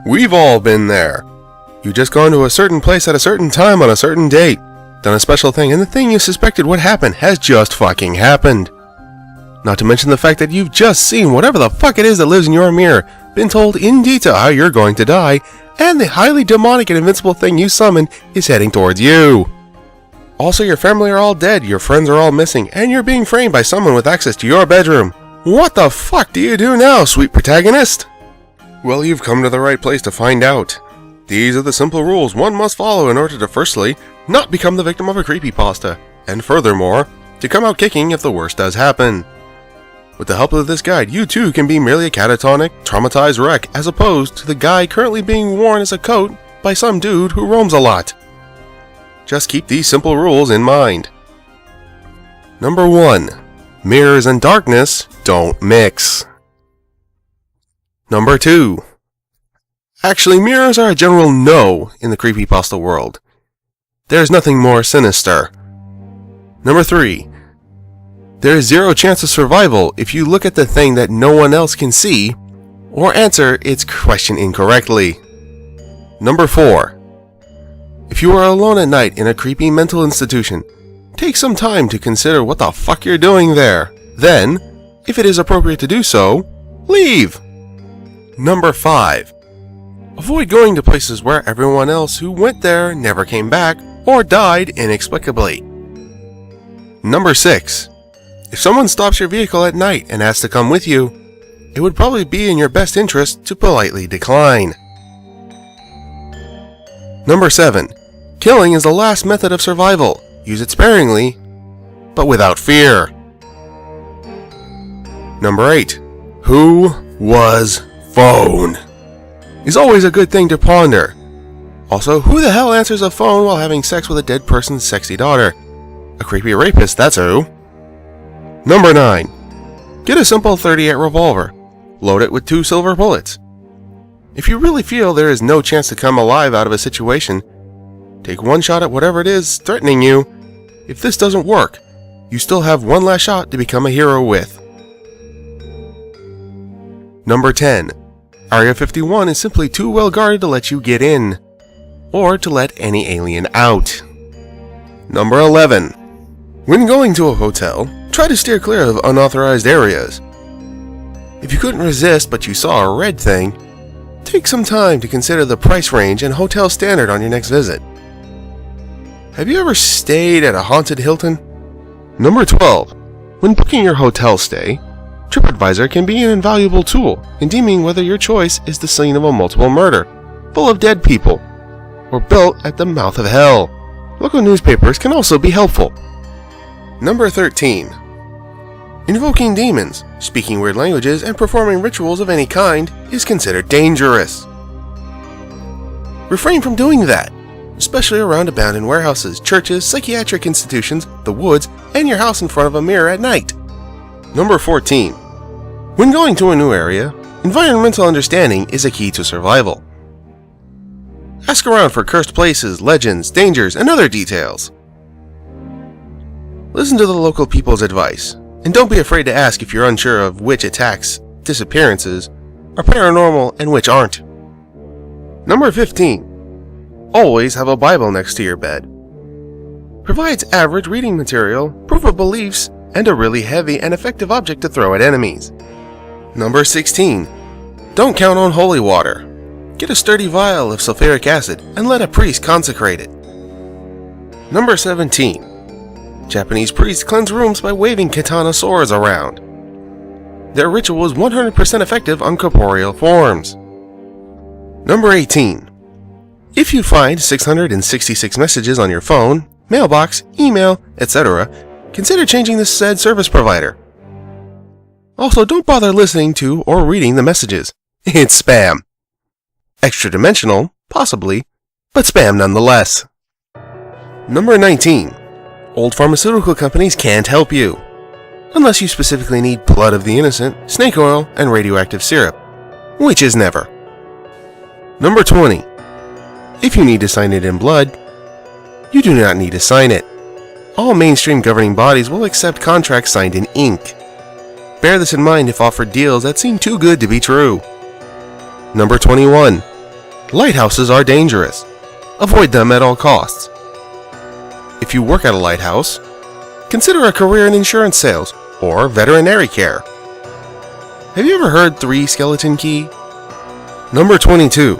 We've all been there. You've just gone to a certain place at a certain time on a certain date, done a special thing, and the thing you suspected would happen has just fucking happened. Not to mention the fact that you've just seen whatever the fuck it is that lives in your mirror, been told in detail how you're going to die, and the highly demonic and invincible thing you summoned is heading towards you. Also, your family are all dead, your friends are all missing, and you're being framed by someone with access to your bedroom. What the fuck do you do now, sweet protagonist? Well, you've come to the right place to find out. These are the simple rules one must follow in order to firstly, not become the victim of a creepypasta, and furthermore, to come out kicking if the worst does happen. With the help of this guide, you too can be merely a catatonic, traumatized wreck as opposed to the guy currently being worn as a coat by some dude who roams a lot. Just keep these simple rules in mind. Number 1. Mirrors and darkness don't mix. Number 2. Actually, mirrors are a general no in the creepypasta world. There's nothing more sinister. Number 3. There is zero chance of survival if you look at the thing that no one else can see, or answer its question incorrectly. Number 4. If you are alone at night in a creepy mental institution, take some time to consider what the fuck you're doing there. Then, if it is appropriate to do so, leave. Number 5. Avoid going to places where everyone else who went there never came back or died inexplicably. Number 6. If someone stops your vehicle at night and asks to come with you, it would probably be in your best interest to politely decline. Number 7. Killing is the last method of survival. Use it sparingly, but without fear. Number 8. Who was phone? Is always a good thing to ponder. Also, who the hell answers a phone while having sex with a dead person's sexy daughter? A creepy rapist, that's who. Number 9. Get a simple .38 revolver. Load it with 2 silver bullets. If you really feel there is no chance to come alive out of a situation, take one shot at whatever it is threatening you. If this doesn't work, you still have one last shot to become a hero with. Number 10. Area 51 is simply too well guarded to let you get in, or to let any alien out. Number 11. When going to a hotel, try to steer clear of unauthorized areas. If you couldn't resist but you saw a red thing, take some time to consider the price range and hotel standard on your next visit. Have you ever stayed at a haunted Hilton? Number 12. When booking your hotel stay, TripAdvisor can be an invaluable tool in deeming whether your choice is the scene of a multiple murder, full of dead people, or built at the mouth of hell. Local newspapers can also be helpful. Number 13. Invoking demons, speaking weird languages, and performing rituals of any kind is considered dangerous. Refrain from doing that, especially around abandoned warehouses, churches, psychiatric institutions, the woods, and your house in front of a mirror at night. Number 14. When going to a new area, environmental understanding is a key to survival. Ask around for cursed places, legends, dangers, and other details. Listen to the local people's advice, and don't be afraid to ask if you're unsure of which attacks, disappearances, are paranormal and which aren't. Number 15. Always have a Bible next to your bed. Provides average reading material, proof of beliefs, and a really heavy and effective object to throw at enemies. Number 16. Don't count on holy water. Get a sturdy vial of sulfuric acid and let a priest consecrate it. Number 17. Japanese priests cleanse rooms by waving katana swords around. Their ritual is 100% effective on corporeal forms. Number 18. If you find 666 messages on your phone, mailbox, email, etc., consider changing the said service provider. Also, don't bother listening to or reading the messages. It's spam. Extra-dimensional, possibly, but spam nonetheless. Number 19. Old pharmaceutical companies can't help you, unless you specifically need blood of the innocent, snake oil, and radioactive syrup, which is never. Number 20. If you need to sign it in blood, you do not need to sign it. all mainstream governing bodies will accept contracts signed in ink. Bear this in mind if offered deals that seem too good to be true. Number 21. Lighthouses are dangerous. Avoid them at all costs. If you work at a lighthouse, consider a career in insurance sales or veterinary care. Have you ever heard 3 skeleton key? Number 22.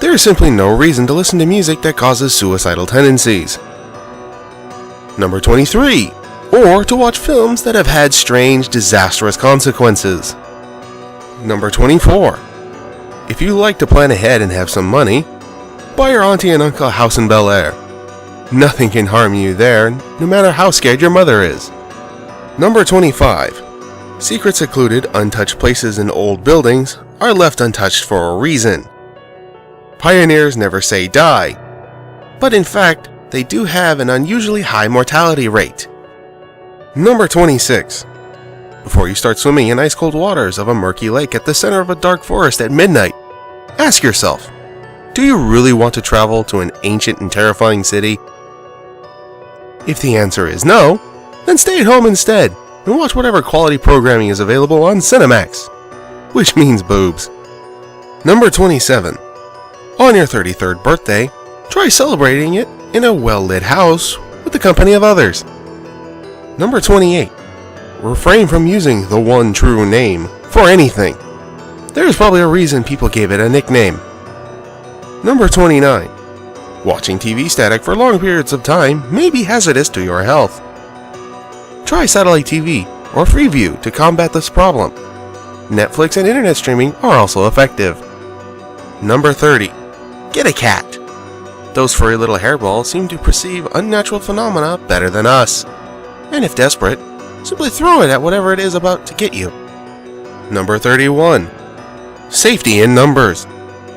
There is simply no reason to listen to music that causes suicidal tendencies. Number 23. Or to watch films that have had strange, disastrous consequences. Number 24. If you like to plan ahead and have some money, buy your auntie and uncle a house in Bel Air. Nothing can harm you there, no matter how scared your mother is. Number 25. Secret, secluded, untouched places in old buildings are left untouched for a reason. Pioneers never say die, but in fact, they do have an unusually high mortality rate. Number 26. Before you start swimming in ice-cold waters of a murky lake at the center of a dark forest at midnight, ask yourself, do you really want to travel to an ancient and terrifying city? If the answer is no, then stay at home instead and watch whatever quality programming is available on Cinemax, which means boobs. Number 27. On your 33rd birthday, try celebrating it in a well-lit house with the company of others. Number 28. Refrain from using the one true name for anything. There is probably a reason people gave it a nickname. Number 29. Watching TV static for long periods of time may be hazardous to your health. Try satellite TV or Freeview to combat this problem. Netflix and internet streaming are also effective. Number 30. Get a cat. Those furry little hairballs seem to perceive unnatural phenomena better than us. And if desperate, simply throw it at whatever it is about to get you. Number 31. Safety in numbers.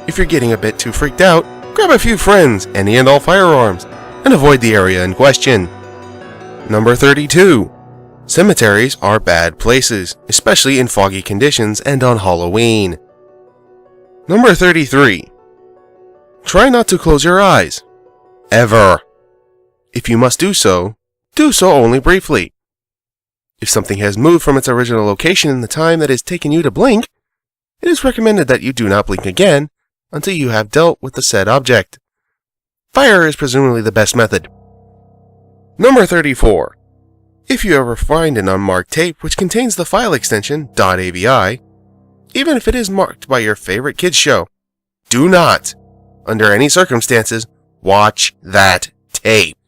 If you're getting a bit too freaked out, grab a few friends, any and all firearms, and avoid the area in question. Number 32. Cemeteries are bad places, especially in foggy conditions and on Halloween. Number 33. Try not to close your eyes. Ever. If you must do so only briefly. If something has moved from its original location in the time that it has taken you to blink, it is recommended that you do not blink again until you have dealt with the said object. Fire is presumably the best method. Number 34. If you ever find an unmarked tape which contains the file extension .avi, even if it is marked by your favorite kids show, do not, under any circumstances, watch that tape.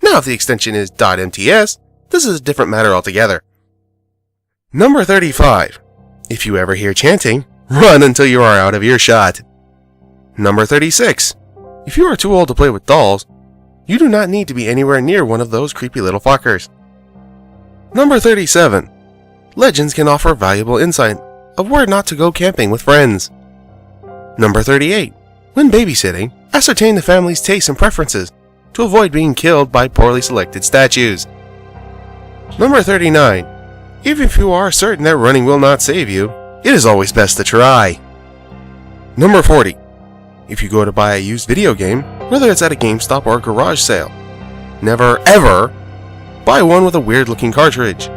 Now if the extension is .mts, this is a different matter altogether. Number 35. If you ever hear chanting, run until you are out of earshot. Number 36. If you are too old to play with dolls, you do not need to be anywhere near one of those creepy little fuckers. Number 37. Legends can offer valuable insight of where not to go camping with friends. Number 38. When babysitting, ascertain the family's tastes and preferences to avoid being killed by poorly selected statues. Number 39. Even if you are certain that running will not save you, it is always best to try. Number 40. If you go to buy a used video game, whether it's at a GameStop or a garage sale, never ever buy one with a weird looking cartridge.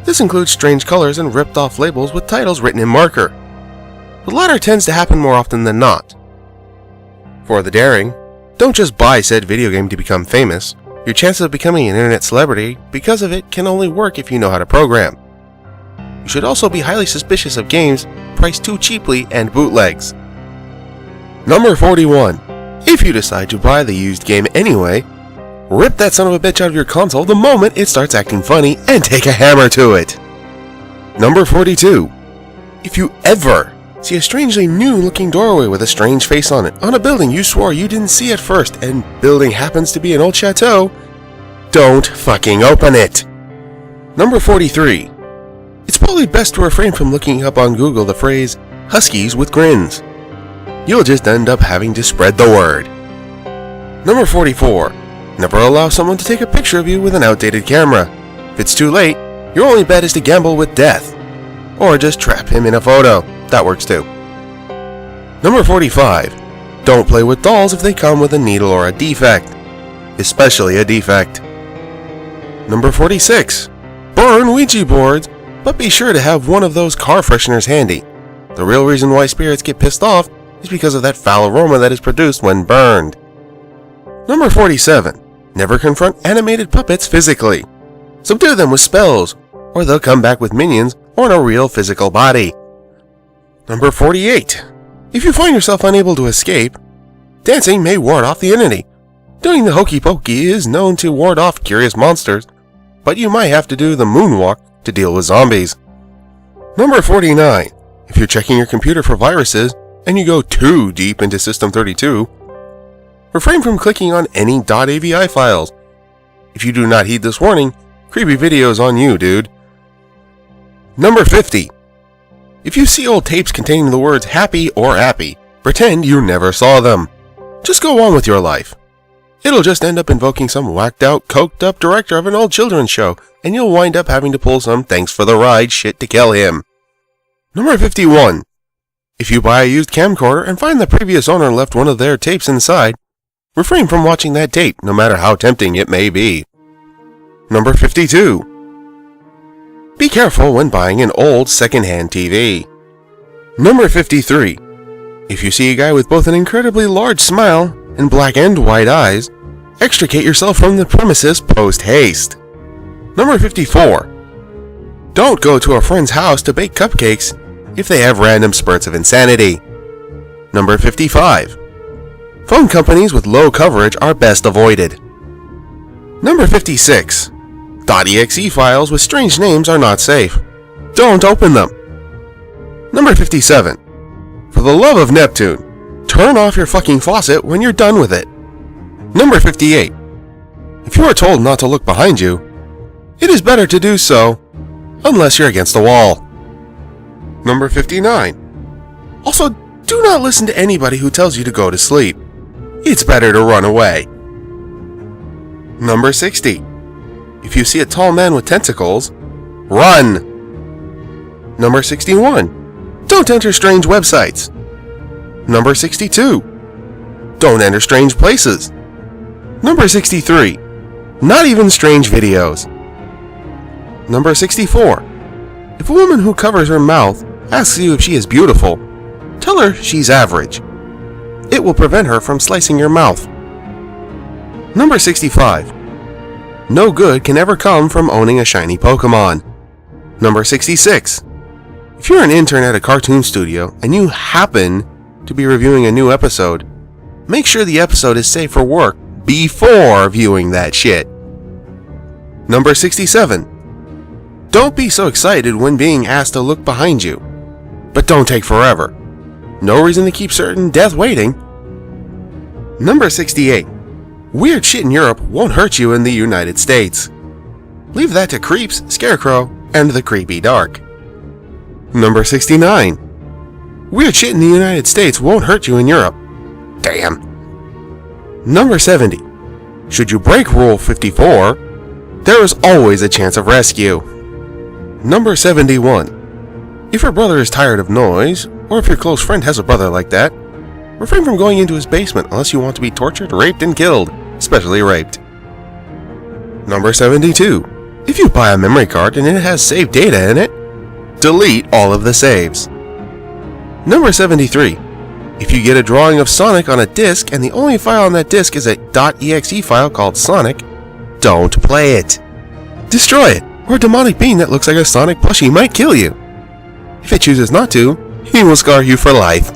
This includes strange colors and ripped off labels with titles written in marker. The latter tends to happen more often than not. For the daring, don't just buy said video game to become famous. Your chances of becoming an internet celebrity because of it can only work if you know how to program. You should also be highly suspicious of games priced too cheaply and bootlegs. Number 41. If you decide to buy the used game anyway, rip that son of a bitch out of your console the moment it starts acting funny and take a hammer to it. Number 42. If you ever see a strangely new looking doorway with a strange face on it on a building you swore you didn't see at first and building happens to be an old chateau, don't fucking open it. Number 43. It's probably best to refrain from looking up on Google the phrase "Huskies with grins." You'll just end up having to spread the word. Number 44. Never allow someone to take a picture of you with an outdated camera. If it's too late, your only bet is to gamble with death. Or just trap him in a photo. That works too. Number 45. Don't play with dolls if they come with a needle or a defect. Especially a defect. Number 46. Burn Ouija boards, but be sure to have one of those car fresheners handy. The real reason why spirits get pissed off is because of that foul aroma that is produced when burned. Number 47. Never confront animated puppets physically. Subdue them with spells, or they'll come back with minions or in a real physical body. Number 48. If you find yourself unable to escape, dancing may ward off the entity. Doing the hokey pokey is known to ward off curious monsters, but you might have to do the moonwalk to deal with zombies. Number 49. If you're checking your computer for viruses and you go too deep into System 32, refrain from clicking on any .avi files. If you do not heed this warning, creepy videos on you, dude. Number 50. If you see old tapes containing the words happy or appy, pretend you never saw them. Just go on with your life. It'll just end up invoking some whacked out, coked up director of an old children's show, and you'll wind up having to pull some thanks for the ride shit to kill him. Number 51. If you buy a used camcorder and find the previous owner left one of their tapes inside, refrain from watching that tape, no matter how tempting it may be. Number 52. Be careful when buying an old second-hand TV. Number 53. If you see a guy with both an incredibly large smile and black and white eyes, extricate yourself from the premises post-haste. Number 54. Don't go to a friend's house to bake cupcakes if they have random spurts of insanity. Number 55. Phone companies with low coverage are best avoided. Number 56. .exe files with strange names are not safe. Don't open them. Number 57. For the love of Neptune, turn off your fucking faucet when you're done with it. Number 58. If you are told not to look behind you, it is better to do so, unless you're against the wall. Number 59. Also, do not listen to anybody who tells you to go to sleep. It's better to run away. Number 60. If you see a tall man with tentacles, run! Number 61. Don't enter strange websites. Number 62. Don't enter strange places. Number 63. Not even strange videos. Number 64. If a woman who covers her mouth asks you if she is beautiful, tell her she's average. It will prevent her from slicing your mouth. Number 65. No good can ever come from owning a shiny Pokemon. Number 66. If you're an intern at a cartoon studio and you happen to be reviewing a new episode, make sure the episode is safe for work before viewing that shit. Number 67. Don't be so excited when being asked to look behind you, but don't take forever. No reason to keep certain death waiting. Number 68. Weird shit in Europe won't hurt you in the United States. Leave that to creeps, scarecrow, and the creepy dark. Number 69. Weird shit in the United States won't hurt you in Europe. Damn. Number 70. Should you break Rule 54, there is always a chance of rescue. Number 71. If your brother is tired of noise, or if your close friend has a brother like that, refrain from going into his basement unless you want to be tortured, raped, and killed, especially raped. Number 72. If you buy a memory card and it has saved data in it, delete all of the saves. Number 73. If you get a drawing of Sonic on a disc and the only file on that disc is a .exe file called Sonic, don't play it. Destroy it, or a demonic being that looks like a Sonic plushie might kill you. If it chooses not to, he will scar you for life.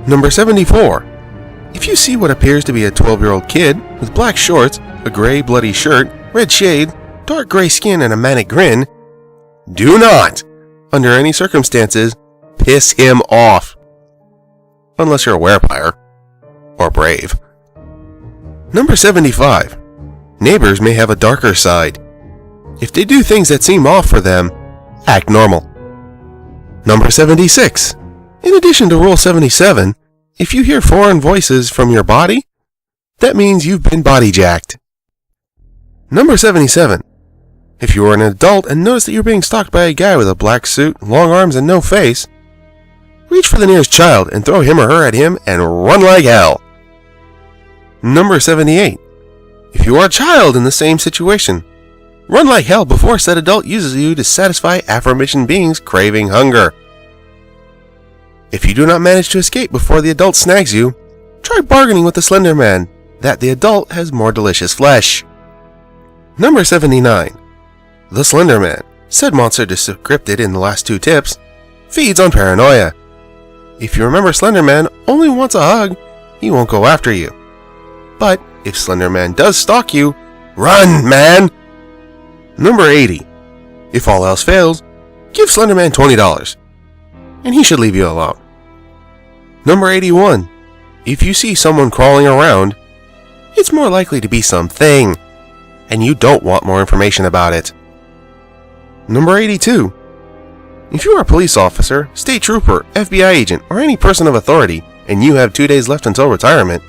Number 74. If you see what appears to be a 12-year-old kid with black shorts, a gray bloody shirt, red shade, dark gray skin, and a manic grin, do not, under any circumstances, piss him off. Unless you're a werepire. Or brave. Number 75. Neighbors may have a darker side. If they do things that seem off for them, act normal. Number 76. In addition to Rule 77, if you hear foreign voices from your body, that means you've been body jacked. Number 77. If you are an adult and notice that you're being stalked by a guy with a black suit, long arms, and no face, reach for the nearest child and throw him or her at him and run like hell. Number 78. If you are a child in the same situation, Run like hell before said adult uses you to satisfy aforementioned beings craving hunger. If you do not manage to escape before the adult snags you, try bargaining with the Slender Man that the adult has more delicious flesh. Number 79. The Slender Man, said monster descripted in the last two tips, feeds on paranoia. If you remember Slender Man only wants a hug, he won't go after you. But if Slender Man does stalk you, run, man! Number 80. If all else fails, give Slender Man $20, and he should leave you alone. Number 81. If you see someone crawling around, it's more likely to be something, and you don't want more information about it. Number 82. If you are a police officer, state trooper, FBI agent, or any person of authority, and you have 2 days left until retirement,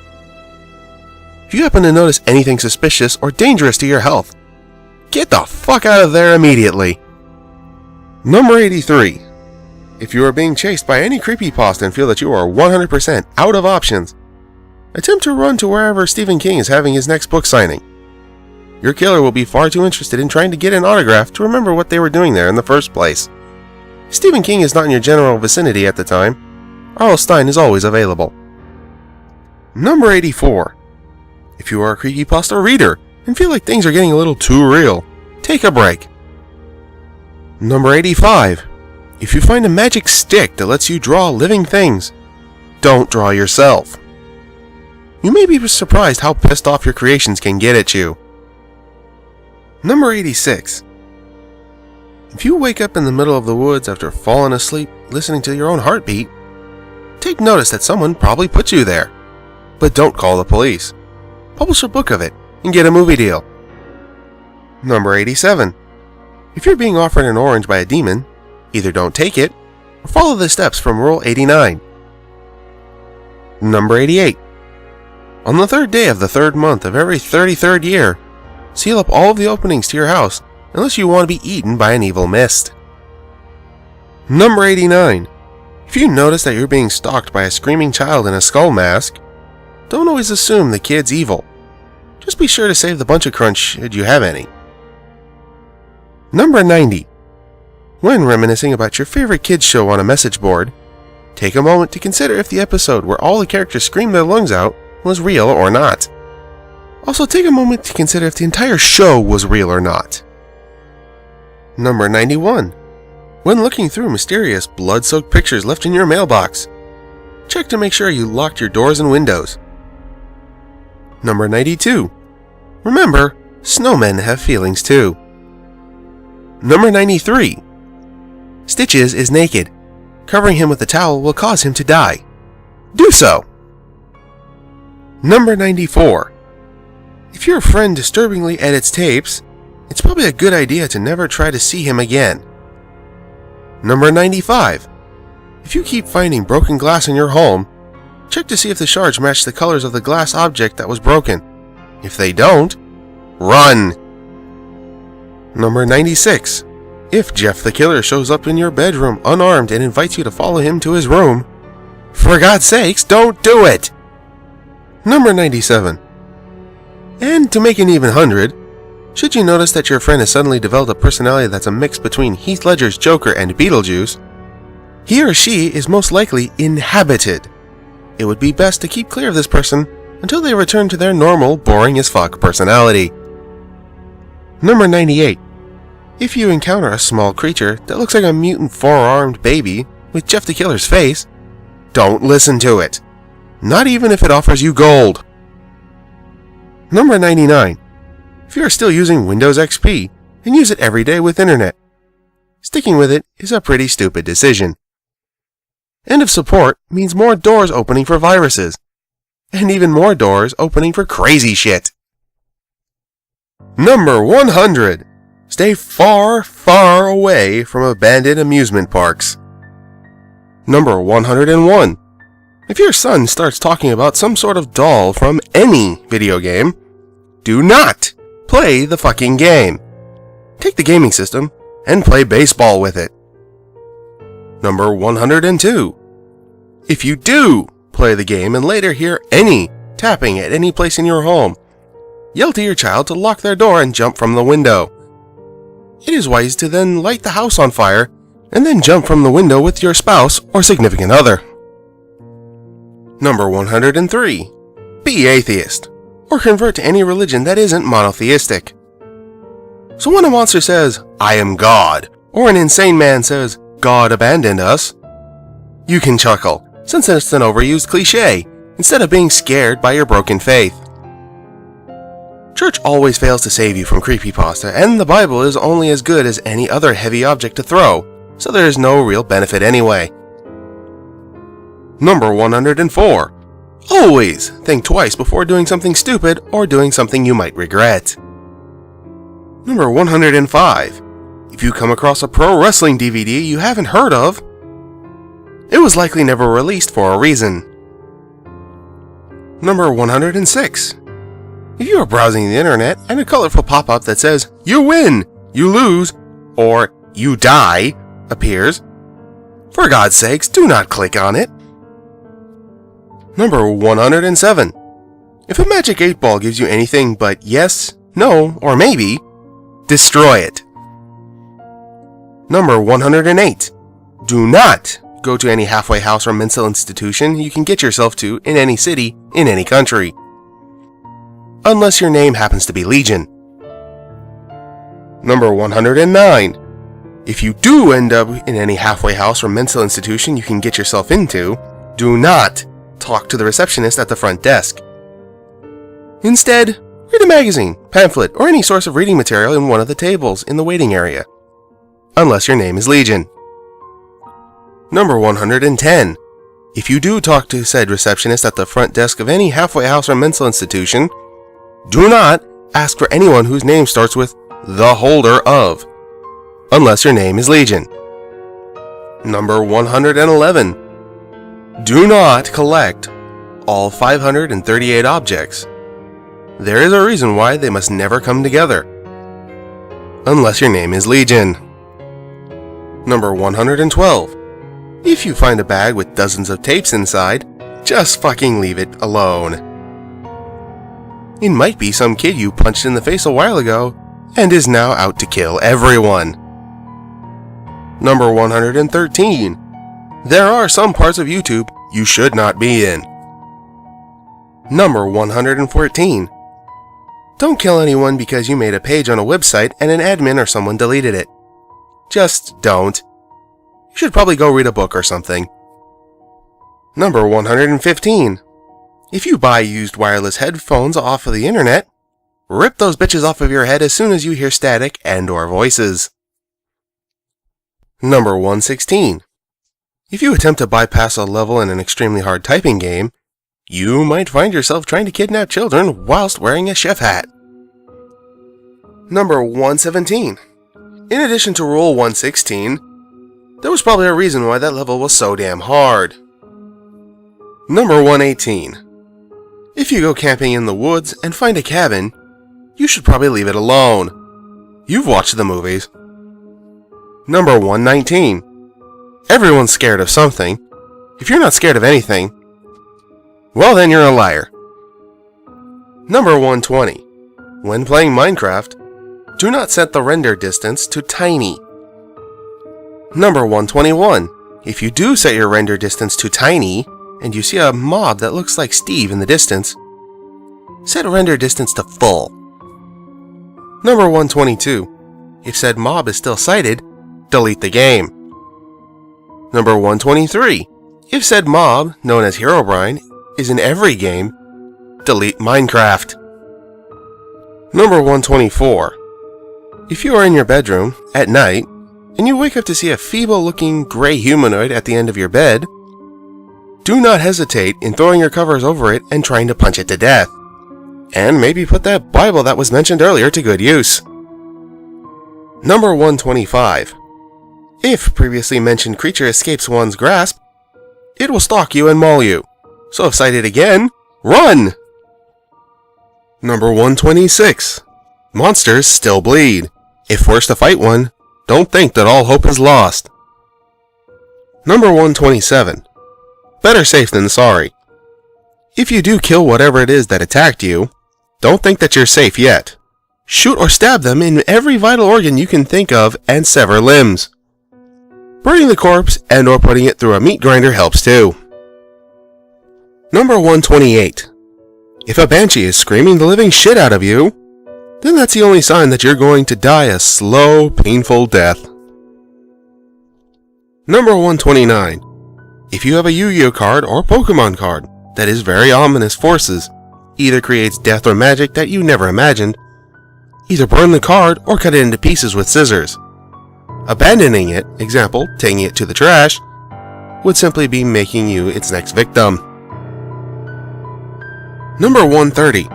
if you happen to notice anything suspicious or dangerous to your health, get the fuck out of there immediately. Number 83. If you are being chased by any creepypasta and feel that you are 100% out of options, attempt to run to wherever Stephen King is having his next book signing. Your killer will be far too interested in trying to get an autograph to remember what they were doing there in the first place. Stephen King is not in your general vicinity at the time. R.L. Stine is always available. Number 84. If you are a creepypasta reader and feel like things are getting a little too real, take a break. Number 85. If you find a magic stick that lets you draw living things, don't draw yourself. You may be surprised how pissed off your creations can get at you. Number 86. If you wake up in the middle of the woods after falling asleep listening to your own heartbeat, take notice that someone probably put you there. But don't call the police. Publish a book of it and get a movie deal. Number 87. If you're being offered an orange by a demon, either don't take it or follow the steps from Rule 89. Number 88. On the third day of the third month of every 33rd year, seal up all of the openings to your house unless you want to be eaten by an evil mist. Number 89. If you notice that you're being stalked by a screaming child in a skull mask, don't always assume the kid's evil. Just be sure to save the bunch of crunch should you have any. Number 90. When reminiscing about your favorite kids show on a message board, take a moment to consider if the episode where all the characters screamed their lungs out was real or not. Also, take a moment to consider if the entire show was real or not. Number 91. When looking through mysterious blood-soaked pictures left in your mailbox, check to make sure you locked your doors and windows. Number 92. Remember, snowmen have feelings too. Number 93. Stitches is naked. Covering him with a towel will cause him to die. Do so! Number 94. If your friend disturbingly edits tapes, it's probably a good idea to never try to see him again. Number 95. If you keep finding broken glass in your home, check to see if the shards match the colors of the glass object that was broken. If they don't, run! Number 96. If Jeff the Killer shows up in your bedroom unarmed and invites you to follow him to his room, for God's sakes, don't do it! Number 97. And to make an even 100, should you notice that your friend has suddenly developed a personality that's a mix between Heath Ledger's Joker and Beetlejuice, he or she is most likely inhabited. It would be best to keep clear of this person until they return to their normal, boring-as-fuck personality. Number 98. If you encounter a small creature that looks like a mutant four-armed baby with Jeff the Killer's face, don't listen to it. Not even if it offers you gold. Number 99. If you are still using Windows XP, then use it every day with Internet. Sticking with it is a pretty stupid decision. End of support means more doors opening for viruses, and even more doors opening for crazy shit. Number 100. Stay far, far away from abandoned amusement parks. Number 101. If your son starts talking about some sort of doll from any video game, do not play the fucking game. Take the gaming system and play baseball with it. Number 102. If you do play the game and later hear any tapping at any place in your home, yell to your child to lock their door and jump from the window. it is wise to then light the house on fire and then jump from the window with your spouse or significant other. Number 103. Be atheist, or convert to any religion that isn't monotheistic. So when a monster says, "I am God," or an insane man says, "God abandoned us," you can chuckle, since it's an overused cliche, instead of being scared by your broken faith. Church always fails to save you from creepypasta, and the Bible is only as good as any other heavy object to throw, so there is no real benefit anyway. Number 104. Always think twice before doing something stupid or doing something you might regret. Number 105. If you come across a pro wrestling DVD you haven't heard of, it was likely never released for a reason. Number 106. If you are browsing the internet and a colorful pop-up that says, "You win, you lose," or "You die," appears, for God's sakes, do not click on it. Number 107. If a magic 8-ball gives you anything but yes, no, or maybe, destroy it. Number 108. Do not go to any halfway house or mental institution you can get yourself to in any city, in any country. Unless your name happens to be Legion. Number 109. If you do end up in any halfway house or mental institution you can get yourself into, do not talk to the receptionist at the front desk. Instead, read a magazine, pamphlet, or any source of reading material in one of the tables in the waiting area. Unless your name is Legion. Number 110. If you do talk to said receptionist at the front desk of any halfway house or mental institution, do not ask for anyone whose name starts with "the holder of," unless your name is Legion. Number 111. Do not collect all 538 objects. There is a reason why they must never come together, unless your name is Legion. Number 112. If you find a bag with dozens of tapes inside, just fucking leave it alone. It might be some kid you punched in the face a while ago and is now out to kill everyone. Number 113. There are some parts of YouTube you should not be in. Number 114. Don't kill anyone because you made a page on a website and an admin or someone deleted it. Just don't. You should probably go read a book or something. Number 115. If you buy used wireless headphones off of the internet, rip those bitches off of your head as soon as you hear static and/or voices. Number 116. If you attempt to bypass a level in an extremely hard typing game, you might find yourself trying to kidnap children whilst wearing a chef hat. Number 117. In addition to Rule 116, there was probably a reason why that level was so damn hard. Number 118. If you go camping in the woods and find a cabin, you should probably leave it alone. You've watched the movies. Number 119. Everyone's scared of something. If you're not scared of anything, well then you're a liar. Number 120. When playing Minecraft, do not set the render distance to tiny. Number 121. If you do set your render distance to tiny, and you see a mob that looks like Steve in the distance, set render distance to full. Number 122. If said mob is still sighted, delete the game. Number 123. If said mob, known as Herobrine, is in every game, delete Minecraft. Number 124. If you are in your bedroom at night and you wake up to see a feeble-looking gray humanoid at the end of your bed, do not hesitate in throwing your covers over it and trying to punch it to death. And maybe put that Bible that was mentioned earlier to good use. Number 125. If previously mentioned creature escapes one's grasp, it will stalk you and maul you. So if sighted again, run! Number 126. Monsters still bleed. If forced to fight one, don't think that all hope is lost. Number 127. Better safe than sorry. If you do kill whatever it is that attacked you, don't think that you're safe yet. shoot or stab them in every vital organ you can think of, and sever limbs. Burning the corpse and or putting it through a meat grinder helps too. Number 128. If a banshee is screaming the living shit out of you, then that's the only sign that you're going to die a slow, painful death. Number 129. If you have a Yu-Gi-Oh card or Pokemon card that is very ominous forces, either creates death or magic that you never imagined, either burn the card or cut it into pieces with scissors. Abandoning it, example, taking it to the trash, would simply be making you its next victim. Number 130.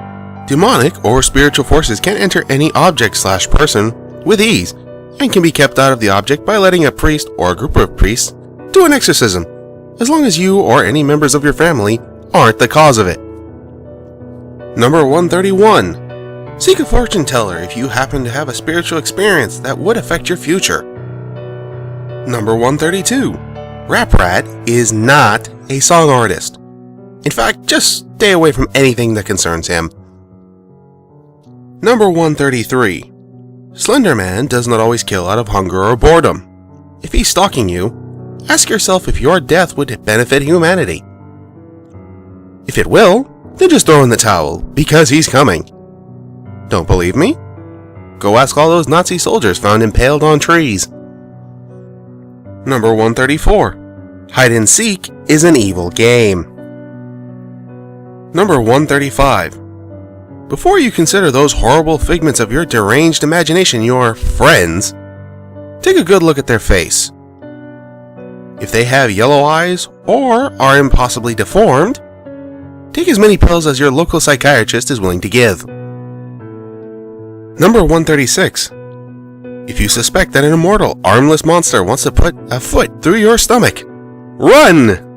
Demonic or spiritual forces can enter any object/person with ease, and can be kept out of the object by letting a priest or a group of priests do an exorcism, as long as you or any members of your family aren't the cause of it. Number 131. Seek a fortune teller if you happen to have a spiritual experience that would affect your future. Number 132. Rap Rat is not a song artist. In fact, just stay away from anything that concerns him. Number 133. Slender Man does not always kill out of hunger or boredom. If he's stalking you, ask yourself if your death would benefit humanity. If it will, then just throw in the towel, because he's coming. Don't believe me? Go ask all those Nazi soldiers found impaled on trees. Number 134. Hide and seek is an evil game. Number 135. Before you consider those horrible figments of your deranged imagination your friends, take a good look at their face. If they have yellow eyes or are impossibly deformed, take as many pills as your local psychiatrist is willing to give. Number 136. If you suspect that an immortal, armless monster wants to put a foot through your stomach, run!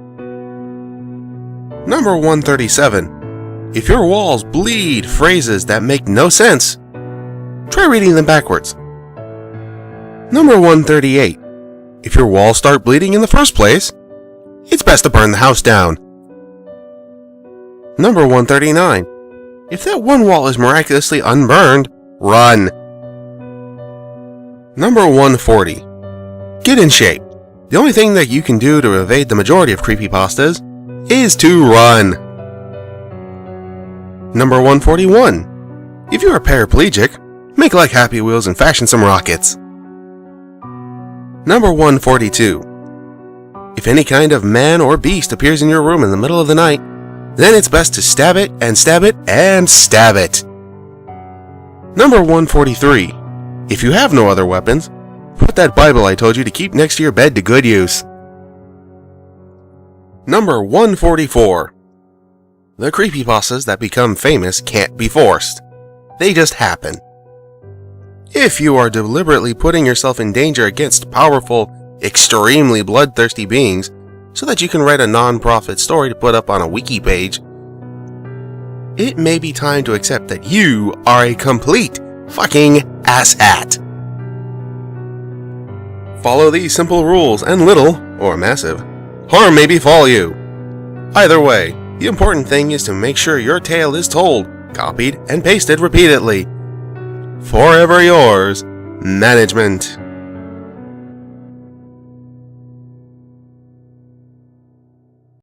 Number 137. If your walls bleed phrases that make no sense, try reading them backwards. Number 138. If your walls start bleeding in the first place, it's best to burn the house down. Number 139. If that one wall is miraculously unburned, run. Number 140. Get in shape. The only thing that you can do to evade the majority of creepypastas is to run. Number 141. If you are paraplegic, make like Happy Wheels and fashion some rockets. Number 142. If any kind of man or beast appears in your room in the middle of the night, then it's best to stab it and stab it and stab it. Number 143. If you have no other weapons, put that Bible I told you to keep next to your bed to good use. Number 144. The creepypastas that become famous can't be forced. They just happen. If you are deliberately putting yourself in danger against powerful, extremely bloodthirsty beings so that you can write a non-profit story to put up on a wiki page, it may be time to accept that you are a complete fucking asshat. Follow these simple rules and little, or massive, harm may befall you. Either way, the important thing is to make sure your tale is told, copied, and pasted repeatedly. Forever yours, Management.